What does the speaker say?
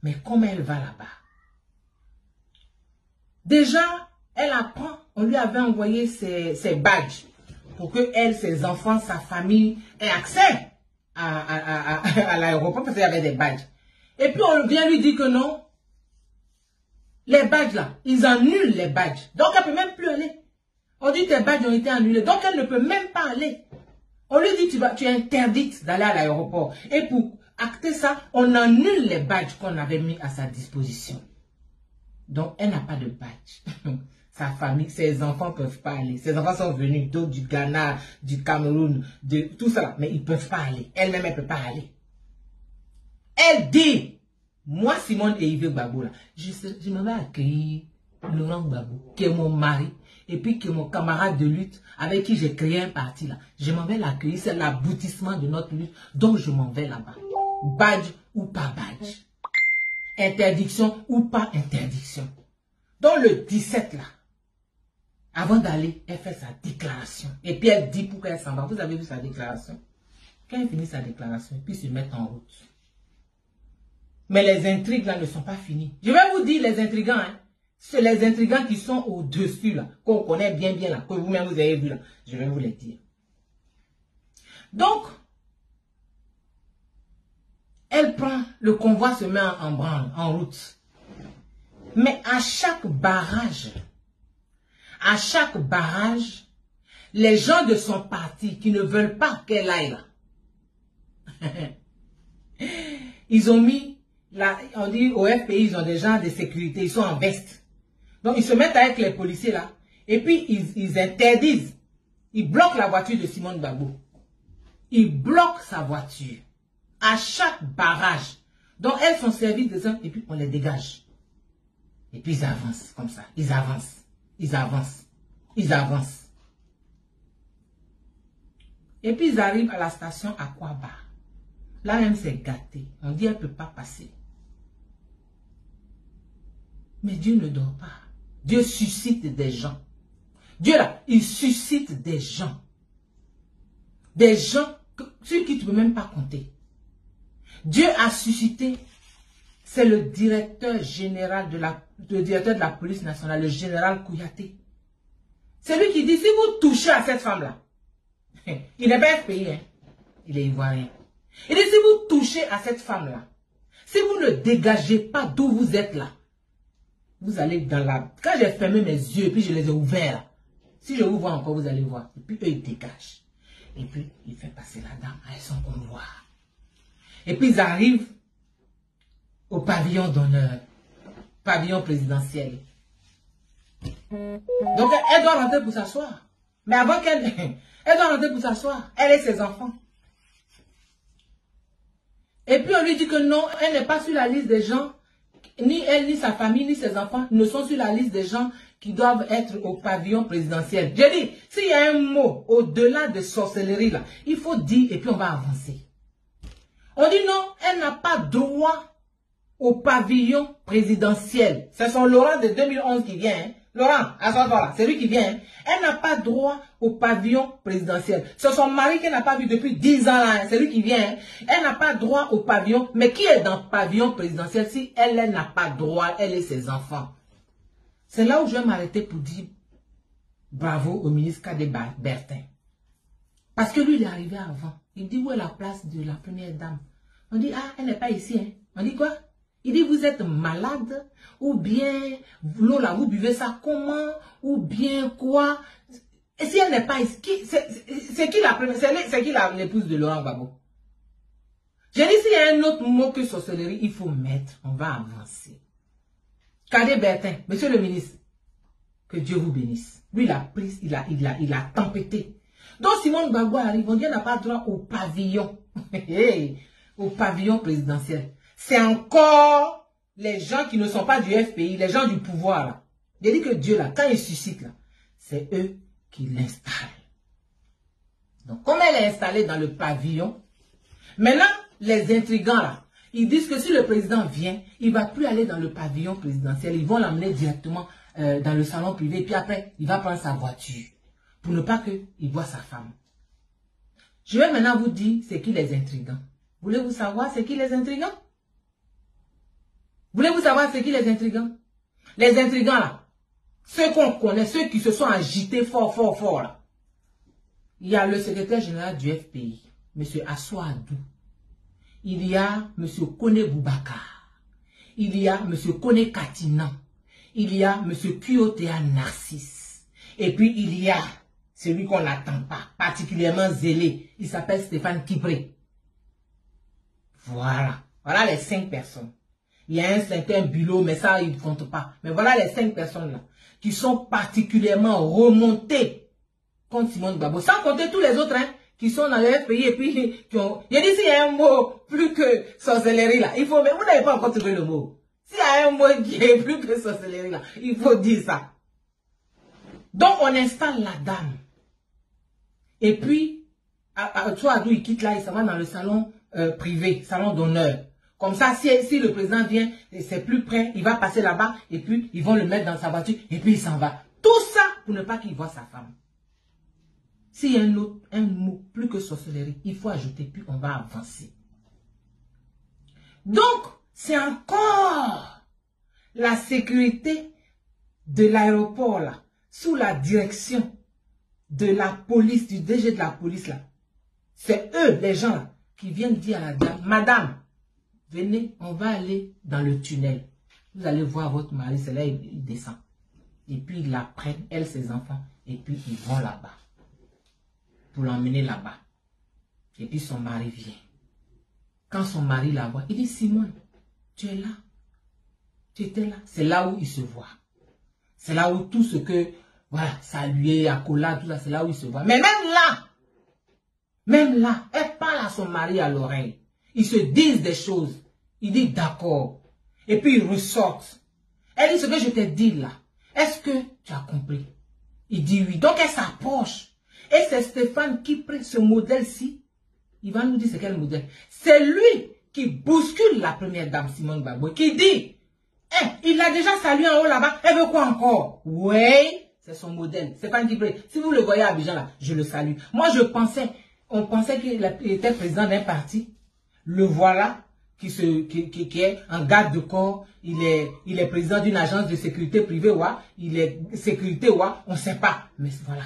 Mais comment elle va là-bas? Déjà, elle apprend, on lui avait envoyé ses badges pour que elle, ses enfants, sa famille aient accès à l'aéroport parce qu'il y avait des badges. Et puis on vient lui dire que non, les badges là, ils annulent les badges. Donc elle ne peut même plus aller. On dit que tes badges ont été annulés, donc elle ne peut même pas aller. On lui dit tu es interdite d'aller à l'aéroport. Et pour acter ça, on annule les badges qu'on avait mis à sa disposition. Donc elle n'a pas de badge. Sa famille, ses enfants ne peuvent pas aller. Ses enfants sont venus d'autres du Ghana, du Cameroun, de tout ça, mais ils ne peuvent pas aller. Elle-même, elle ne peut pas aller. Elle dit, moi, Simone et Yves Gbagbo, là, je me vais accueillir Laurent Gbagbo, qui est mon mari, et puis qui est mon camarade de lutte, avec qui j'ai créé un parti là. Je m'en vais l'accueillir, c'est l'aboutissement de notre lutte, donc je m'en vais là-bas. Badge ou pas badge. Interdiction ou pas interdiction. Donc le 17 là, avant d'aller, elle fait sa déclaration. Et puis elle dit pourquoi elle s'en va. Vous avez vu sa déclaration? Quand elle finit sa déclaration, puis se met en route. Mais les intrigues là ne sont pas finies. Je vais vous dire les intrigants. Hein. C'est les intrigants qui sont au-dessus là, qu'on connaît bien là, que vous-même vous avez vu là. Je vais vous les dire. Donc, elle prend, le convoi se met en branle, en route. Mais à chaque barrage, les gens de son parti qui ne veulent pas qu'elle aille là, ils ont mis, là, on dit au FPI, ils ont des gens de sécurité, ils sont en veste. Donc ils se mettent avec les policiers là, et puis ils interdisent, ils bloquent la voiture de Simone Gbagbo. Ils bloquent sa voiture à chaque barrage. Donc elles sont servies des hommes, et puis on les dégage. Et puis ils avancent comme ça, ils avancent. Ils avancent. Ils avancent. Et puis ils arrivent à la station Akwaba. Là même c'est gâté. On dit elle ne peut pas passer. Mais Dieu ne dort pas. Dieu suscite des gens. Dieu là, il suscite des gens. Des gens sur qui tu ne peux même pas compter. Dieu a suscité, c'est le directeur général de la police nationale, le général Kouyaté. C'est lui qui dit, si vous touchez à cette femme-là, il n'est pas FPI, hein, il est ivoirien. Il dit, si vous touchez à cette femme-là, si vous ne dégagez pas d'où vous êtes là, vous allez dans la... Quand j'ai fermé mes yeux et puis je les ai ouverts, si je vous vois encore, vous allez voir. Et puis eux, ils dégagent. Et puis, il fait passer la dame avec son convoi. Et puis, ils arrivent au pavillon d'honneur, pavillon présidentiel. Donc, elle doit rentrer pour s'asseoir. Mais avant qu'elle... Elle doit rentrer pour s'asseoir. Elle et ses enfants. Et puis, on lui dit que non, elle n'est pas sur la liste des gens, ni elle, ni sa famille, ni ses enfants ne sont sur la liste des gens qui doivent être au pavillon présidentiel. J'ai dit, s'il y a un mot au-delà de sorcellerie, là, il faut dire et puis on va avancer. On dit non, elle n'a pas droit au pavillon présidentiel. C'est son Laurent de 2011 qui vient. Hein. Laurent, à ce moment-là, c'est lui qui vient. Hein. Elle n'a pas droit au pavillon présidentiel. C'est son mari qu'elle n'a pas vu depuis 10 ans. Là. Hein. C'est lui qui vient. Hein. Elle n'a pas droit au pavillon. Mais qui est dans le pavillon présidentiel si elle n'a pas droit, elle et ses enfants? C'est là où je vais m'arrêter pour dire bravo au ministre Kadé Bertin. Parce que lui, il est arrivé avant. Il dit où est la place de la première dame? On dit, ah, elle n'est pas ici. Hein. On dit quoi? Il dit, vous êtes malade, ou bien, l'eau là, vous buvez ça comment, ou bien quoi? Et si elle n'est pas ici, c'est qui la première, c'est qui l'épouse de Laurent Gbagbo? J'ai dit, s'il y a un autre mot que sorcellerie, il faut mettre, on va avancer. Kadé Bertin, monsieur le ministre, que Dieu vous bénisse. Lui, il a pris, il a tempêté. Donc, Simone Gbagbo arrive, on dit, elle n'a pas droit au pavillon. Au pavillon présidentiel. C'est encore les gens qui ne sont pas du FPI, les gens du pouvoir. Là. J'ai dit que Dieu, là, quand il suscite, là, c'est eux qui l'installent. Donc, comme elle est installée dans le pavillon, maintenant, les intrigants, là, ils disent que si le président vient, il ne va plus aller dans le pavillon présidentiel. Ils vont l'emmener directement dans le salon privé. Puis après, il va prendre sa voiture. Pour ne pas qu'il voie sa femme. Je vais maintenant vous dire c'est qui les intrigants. Voulez-vous savoir c'est qui les intrigants? Voulez-vous savoir ce qui les intrigants? Les intrigants là, ceux qu'on connaît, ceux qui se sont agités fort là. Il y a le secrétaire général du FPI, M. Assou Adou. Il y a M. Kone Boubacar. Il y a M. Kone Katinan. Il y a M. Kyotea Narcisse. Et puis il y a celui qu'on n'attend pas, particulièrement zélé. Il s'appelle Stéphane Kipré. Voilà. Voilà les 5 personnes. Il y a un certain Bulot, mais ça, il ne compte pas. Mais voilà les 5 personnes-là qui sont particulièrement remontées contre Simone Gbagbo. Sans compter tous les autres hein, qui sont dans le pays et puis qui ont... Il y a dit s'il y a un mot plus que sorcellerie là, il faut... Mais vous n'avez pas encore trouvé le mot. S'il y a un mot qui est plus que sorcellerie là, il faut dire ça. Donc on installe la dame. Et puis, soit il quitte là, il s'en va dans le salon privé, salon d'honneur. Comme ça, si le président vient, c'est plus près, il va passer là-bas, et puis ils vont le mettre dans sa voiture, et puis il s'en va. Tout ça pour ne pas qu'il voit sa femme. S'il y a un mot plus que sorcellerie, il faut ajouter, puis on va avancer. Donc, c'est encore la sécurité de l'aéroport, là, sous la direction de la police, du DG de la police, là. C'est eux, les gens, là, qui viennent dire à la dame, madame, venez, on va aller dans le tunnel. Vous allez voir votre mari, c'est là, il descend. Et puis, ils la prennent, elle, ses enfants, et puis ils vont là-bas. Pour l'emmener là-bas. Et puis, son mari vient. Quand son mari la voit, il dit, Simone, tu es là. Tu étais là. C'est là où il se voit. C'est là où tout ce que, voilà, saluer, accolade, tout ça, c'est là où il se voit. Mais même là, elle parle à son mari à l'oreille. Ils se disent des choses. Il dit d'accord. Et puis ils ressortent. Elle dit ce que je t'ai dit là. Est-ce que tu as compris? Il dit oui. Donc elle s'approche. Et c'est Stéphane qui prend ce modèle-ci. Il va nous dire c'est quel modèle. C'est lui qui bouscule la première dame Simone Gbagbo. Qui dit, il l'a déjà salué en haut là-bas. Elle veut quoi encore? Oui, c'est son modèle. Stéphane qui prend. Si vous le voyez à Abidjan là, je le salue. Moi on pensait qu'il était président d'un parti. Le voilà, qui est en garde de corps, il est président d'une agence de sécurité privée, il est sécurité, on ne sait pas. Mais voilà,